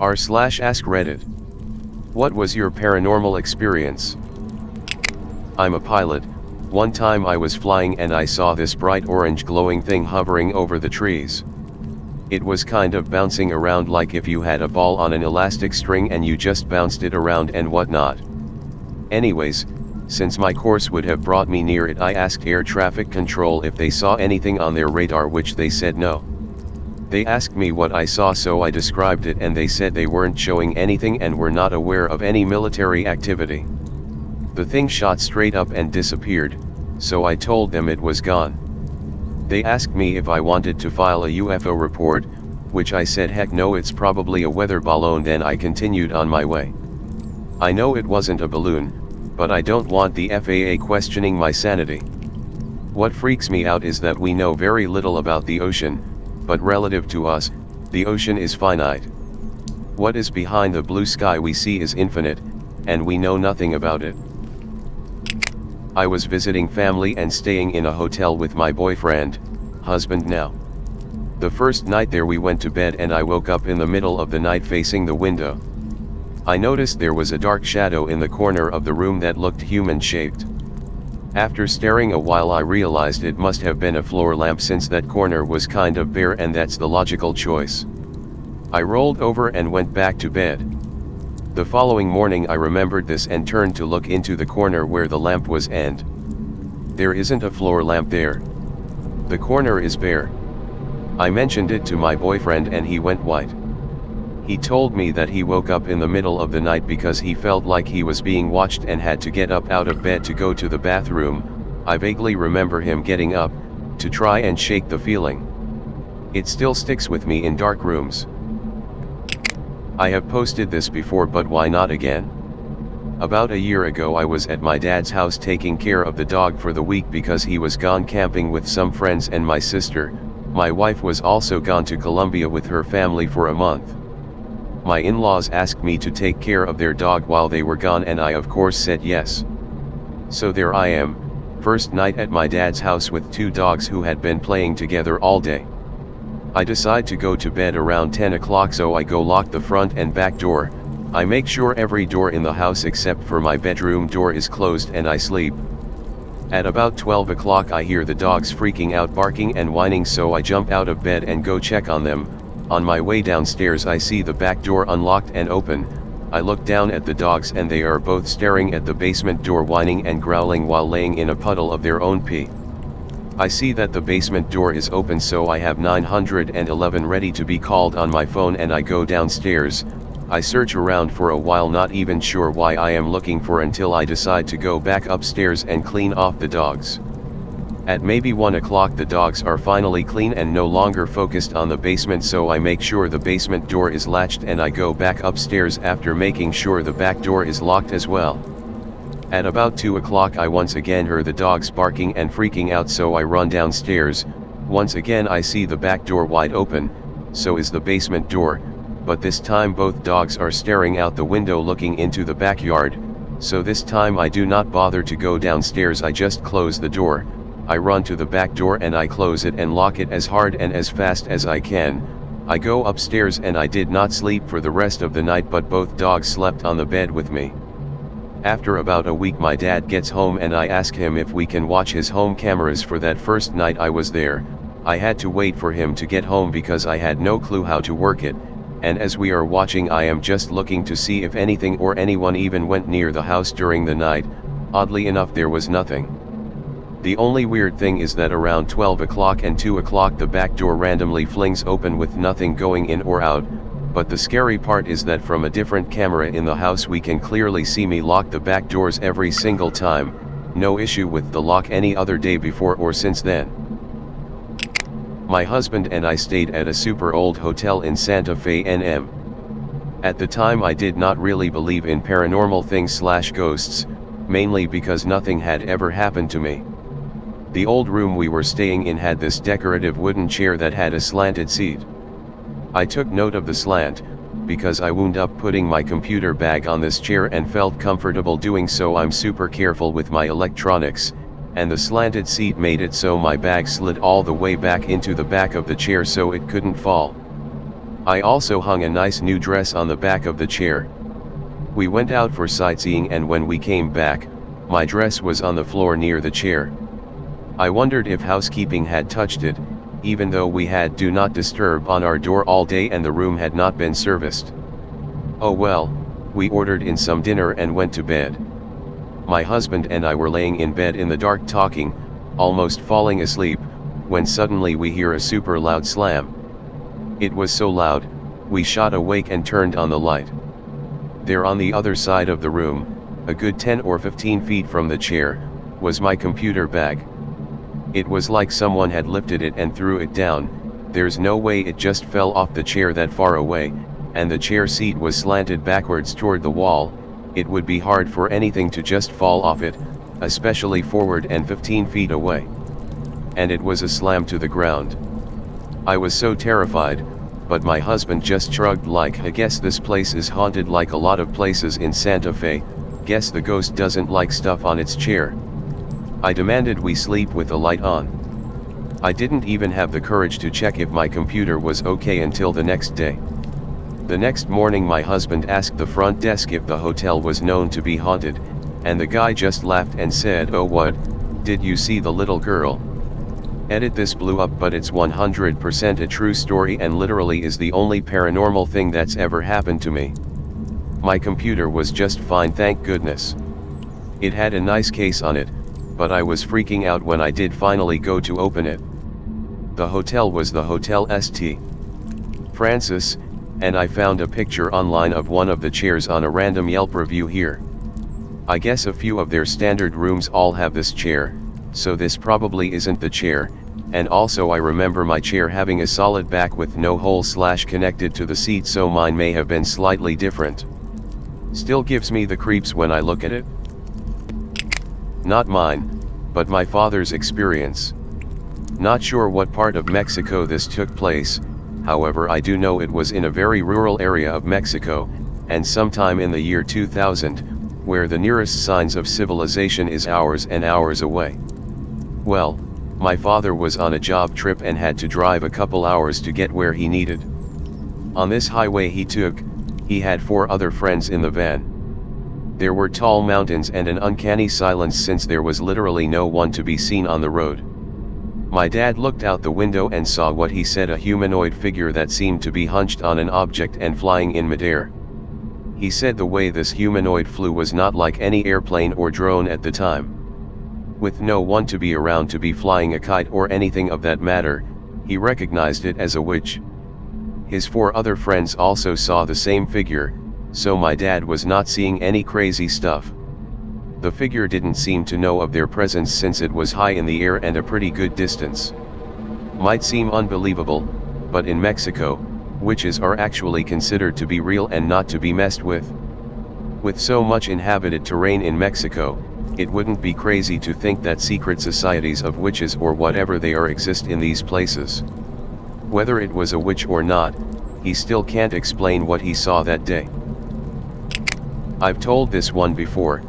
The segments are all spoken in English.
r/AskReddit. What was your paranormal experience? I'm a pilot. One time I was flying and I saw this bright orange glowing thing hovering over the trees. It was kind of bouncing around like if you had a ball on an elastic string and you just bounced it around and whatnot. Anyways, since my course would have brought me near it, I asked air traffic control if they saw anything on their radar, which they said no. They asked me what I saw, so I described it and they said they weren't showing anything and were not aware of any military activity. The thing shot straight up and disappeared, so I told them it was gone. They asked me if I wanted to file a UFO report, which I said heck no, it's probably a weather balloon. Then I continued on my way. I know it wasn't a balloon, but I don't want the FAA questioning my sanity. What freaks me out is that we know very little about the ocean, but relative to us, the ocean is finite. What is behind the blue sky we see is infinite, and we know nothing about it. I was visiting family and staying in a hotel with my boyfriend, husband now. The first night there we went to bed and I woke up in the middle of the night facing the window. I noticed there was a dark shadow in the corner of the room that looked human-shaped. After staring a while I realized it must have been a floor lamp since that corner was kind of bare, and that's the logical choice. I rolled over and went back to bed. The following morning I remembered this and turned to look into the corner where the lamp was, and there isn't a floor lamp there. The corner is bare. I mentioned it to my boyfriend and he went white. He told me that he woke up in the middle of the night because he felt like he was being watched and had to get up out of bed to go to the bathroom. I vaguely remember him getting up to try and shake the feeling. It still sticks with me in dark rooms. I have posted this before, but why not again? About a year ago I was at my dad's house taking care of the dog for the week because he was gone camping with some friends, and my sister, my wife, was also gone to Colombia with her family for a month. My in-laws asked me to take care of their dog while they were gone, and I of course said yes. So there I am, first night at my dad's house with two dogs who had been playing together all day. I decide to go to bed around 10 o'clock, so I go lock the front and back door. I make sure every door in the house except for my bedroom door is closed and I sleep. At about 12 o'clock I hear the dogs freaking out, barking and whining, so I jump out of bed and go check on them. On my way downstairs I see the back door unlocked and open. I look down at the dogs and they are both staring at the basement door, whining and growling while laying in a puddle of their own pee. I see that the basement door is open, so I have 911 ready to be called on my phone and I go downstairs. I search around for a while, not even sure why I am looking for, until I decide to go back upstairs and clean off the dogs. At maybe 1 o'clock the dogs are finally clean and no longer focused on the basement, so I make sure the basement door is latched and I go back upstairs after making sure the back door is locked as well. At about 2 o'clock I once again hear the dogs barking and freaking out, so I run downstairs. Once again I see the back door wide open, so is the basement door, but this time both dogs are staring out the window looking into the backyard, so this time I do not bother to go downstairs, I just close the door. I run to the back door and I close it and lock it as hard and as fast as I can. I go upstairs and I did not sleep for the rest of the night, but both dogs slept on the bed with me. After about a week my dad gets home and I ask him if we can watch his home cameras for that first night I was there. I had to wait for him to get home because I had no clue how to work it, and as we are watching I am just looking to see if anything or anyone even went near the house during the night. Oddly enough there was nothing. The only weird thing is that around 12 o'clock and 2 o'clock the back door randomly flings open with nothing going in or out, but the scary part is that from a different camera in the house we can clearly see me lock the back doors every single time. No issue with the lock any other day before or since then. My husband and I stayed at a super old hotel in Santa Fe, NM. At the time I did not really believe in paranormal things / ghosts, mainly because nothing had ever happened to me. The old room we were staying in had this decorative wooden chair that had a slanted seat. I took note of the slant, because I wound up putting my computer bag on this chair and felt comfortable doing so. I'm super careful with my electronics, and the slanted seat made it so my bag slid all the way back into the back of the chair so it couldn't fall. I also hung a nice new dress on the back of the chair. We went out for sightseeing, and when we came back, my dress was on the floor near the chair. I wondered if housekeeping had touched it, even though we had "Do Not Disturb" on our door all day and the room had not been serviced. Oh well, we ordered in some dinner and went to bed. My husband and I were laying in bed in the dark talking, almost falling asleep, when suddenly we hear a super loud slam. It was so loud, we shot awake and turned on the light. There on the other side of the room, a good 10 or 15 feet from the chair, was my computer bag. It was like someone had lifted it and threw it down. There's no way it just fell off the chair that far away, and the chair seat was slanted backwards toward the wall. It would be hard for anything to just fall off it, especially forward and 15 feet away. And it was a slam to the ground. I was so terrified, but my husband just shrugged like, "I guess this place is haunted like a lot of places in Santa Fe, guess the ghost doesn't like stuff on its chair." I demanded we sleep with the light on. I didn't even have the courage to check if my computer was okay until the next day. The next morning my husband asked the front desk if the hotel was known to be haunted, and the guy just laughed and said, "Oh what, did you see the little girl?" Edit this blew up, but it's 100% a true story and literally is the only paranormal thing that's ever happened to me. My computer was just fine, thank goodness. It had a nice case on it, but I was freaking out when I did finally go to open it. The hotel was the Hotel St. Francis, and I found a picture online of one of the chairs on a random Yelp review here. I guess a few of their standard rooms all have this chair, so this probably isn't the chair, and also I remember my chair having a solid back with no hole/connected to the seat, so mine may have been slightly different. Still gives me the creeps when I look at it. Not mine, but my father's experience. Not sure what part of Mexico this took place, however I do know it was in a very rural area of Mexico, and sometime in the year 2000, where the nearest signs of civilization is hours and hours away. Well, my father was on a job trip and had to drive a couple hours to get where he needed. On this highway he had 4 other friends in the van. There were tall mountains and an uncanny silence since there was literally no one to be seen on the road. My dad looked out the window and saw what he said, a humanoid figure that seemed to be hunched on an object and flying in midair. He said the way this humanoid flew was not like any airplane or drone at the time. With no one to be around to be flying a kite or anything of that matter, he recognized it as a witch. His 4 other friends also saw the same figure, so my dad was not seeing any crazy stuff. The figure didn't seem to know of their presence since it was high in the air and a pretty good distance. Might seem unbelievable, but in Mexico, witches are actually considered to be real and not to be messed with. With so much inhabited terrain in Mexico, it wouldn't be crazy to think that secret societies of witches or whatever they are exist in these places. Whether it was a witch or not, he still can't explain what he saw that day. I've told this one before,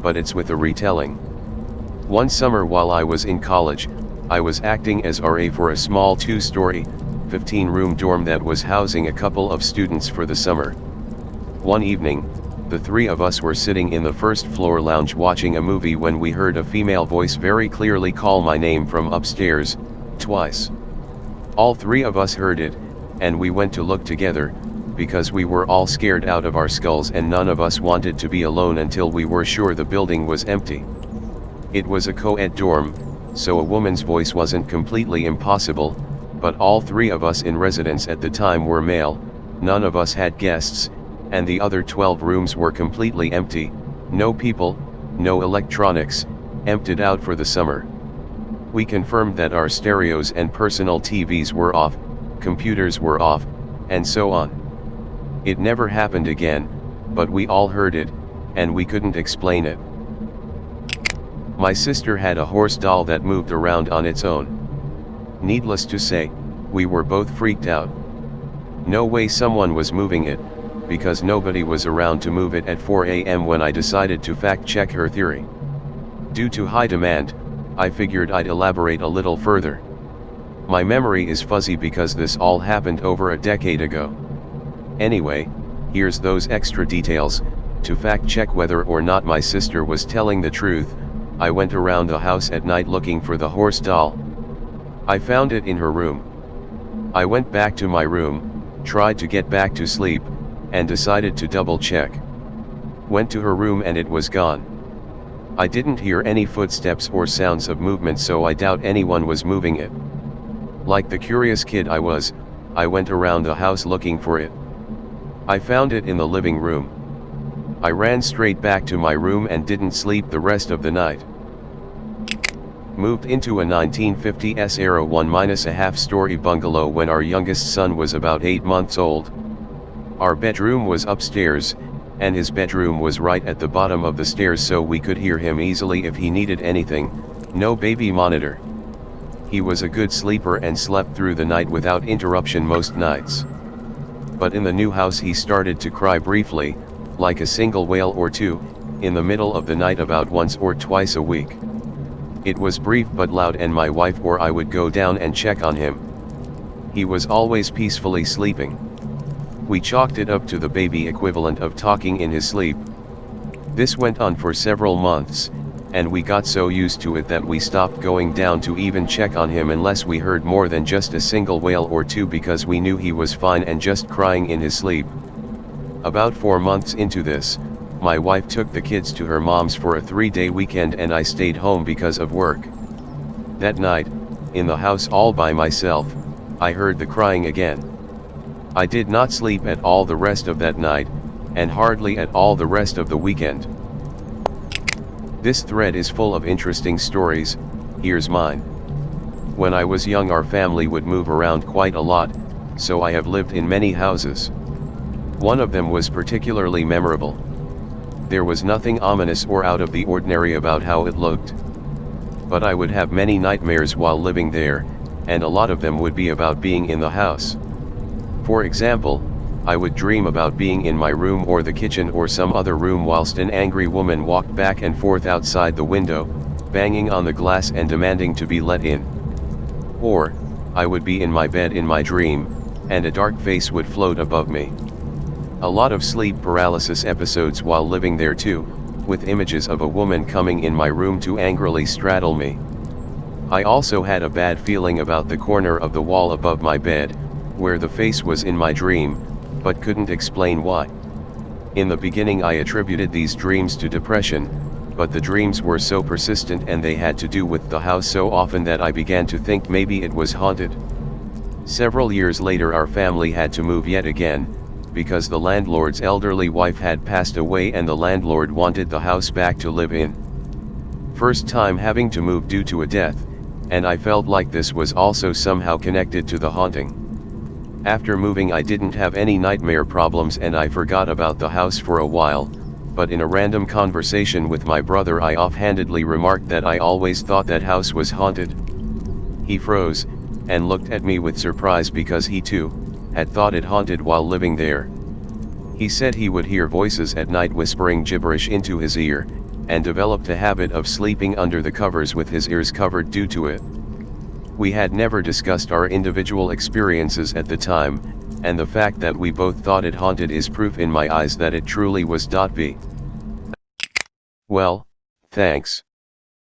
but it's with a retelling. One summer while I was in college, I was acting as RA for a small 2-story, 15-room dorm that was housing a couple of students for the summer. One evening, the 3 of us were sitting in the first floor lounge watching a movie when we heard a female voice very clearly call my name from upstairs, twice. All 3 of us heard it, and we went to look together, because we were all scared out of our skulls and none of us wanted to be alone until we were sure the building was empty. It was a co-ed dorm, so a woman's voice wasn't completely impossible, but all 3 of us in residence at the time were male, none of us had guests, and the other 12 rooms were completely empty, no people, no electronics, emptied out for the summer. We confirmed that our stereos and personal TVs were off, computers were off, and so on. It never happened again, but we all heard it, and we couldn't explain it. My sister had a horse doll that moved around on its own. Needless to say, we were both freaked out. No way someone was moving it, because nobody was around to move it at 4 a.m. when I decided to fact-check her theory. Due to high demand, I figured I'd elaborate a little further. My memory is fuzzy because this all happened over a decade ago. Anyway, here's those extra details. To fact check whether or not my sister was telling the truth, I went around the house at night looking for the horse doll. I found it in her room. I went back to my room, tried to get back to sleep, and decided to double check. Went to her room and it was gone. I didn't hear any footsteps or sounds of movement, so I doubt anyone was moving it. Like the curious kid I was, I went around the house looking for it. I found it in the living room. I ran straight back to my room and didn't sleep the rest of the night. Moved into a 1950s era 1-1/2-story bungalow when our youngest son was about 8 months old. Our bedroom was upstairs, and his bedroom was right at the bottom of the stairs, so we could hear him easily if he needed anything. No baby monitor. He was a good sleeper and slept through the night without interruption most nights. But in the new house he started to cry briefly, like a single wail or two, in the middle of the night about once or twice a week. It was brief but loud, and my wife or I would go down and check on him. He was always peacefully sleeping. We chalked it up to the baby equivalent of talking in his sleep. This went on for several months, and we got so used to it that we stopped going down to even check on him unless we heard more than just a single wail or two, because we knew he was fine and just crying in his sleep. About 4 months into this, my wife took the kids to her mom's for a 3-day weekend and I stayed home because of work. That night, in the house all by myself, I heard the crying again. I did not sleep at all the rest of that night, and hardly at all the rest of the weekend. This thread is full of interesting stories. Here's mine. When I was young, our family would move around quite a lot, so I have lived in many houses. One of them was particularly memorable. There was nothing ominous or out of the ordinary about how it looked. But I would have many nightmares while living there, and a lot of them would be about being in the house. For example, I would dream about being in my room or the kitchen or some other room whilst an angry woman walked back and forth outside the window, banging on the glass and demanding to be let in. Or, I would be in my bed in my dream, and a dark face would float above me. A lot of sleep paralysis episodes while living there too, with images of a woman coming in my room to angrily straddle me. I also had a bad feeling about the corner of the wall above my bed, where the face was in my dream, but couldn't explain why. In the beginning I attributed these dreams to depression, but the dreams were so persistent and they had to do with the house so often that I began to think maybe it was haunted. Several years later our family had to move yet again, because the landlord's elderly wife had passed away and the landlord wanted the house back to live in. First time having to move due to a death, and I felt like this was also somehow connected to the haunting. After moving I didn't have any nightmare problems and I forgot about the house for a while, but in a random conversation with my brother I offhandedly remarked that I always thought that house was haunted. He froze, and looked at me with surprise because he too had thought it haunted while living there. He said he would hear voices at night whispering gibberish into his ear, and developed a habit of sleeping under the covers with his ears covered due to it. We had never discussed our individual experiences at the time, and the fact that we both thought it haunted is proof in my eyes that it truly was. Well, thanks.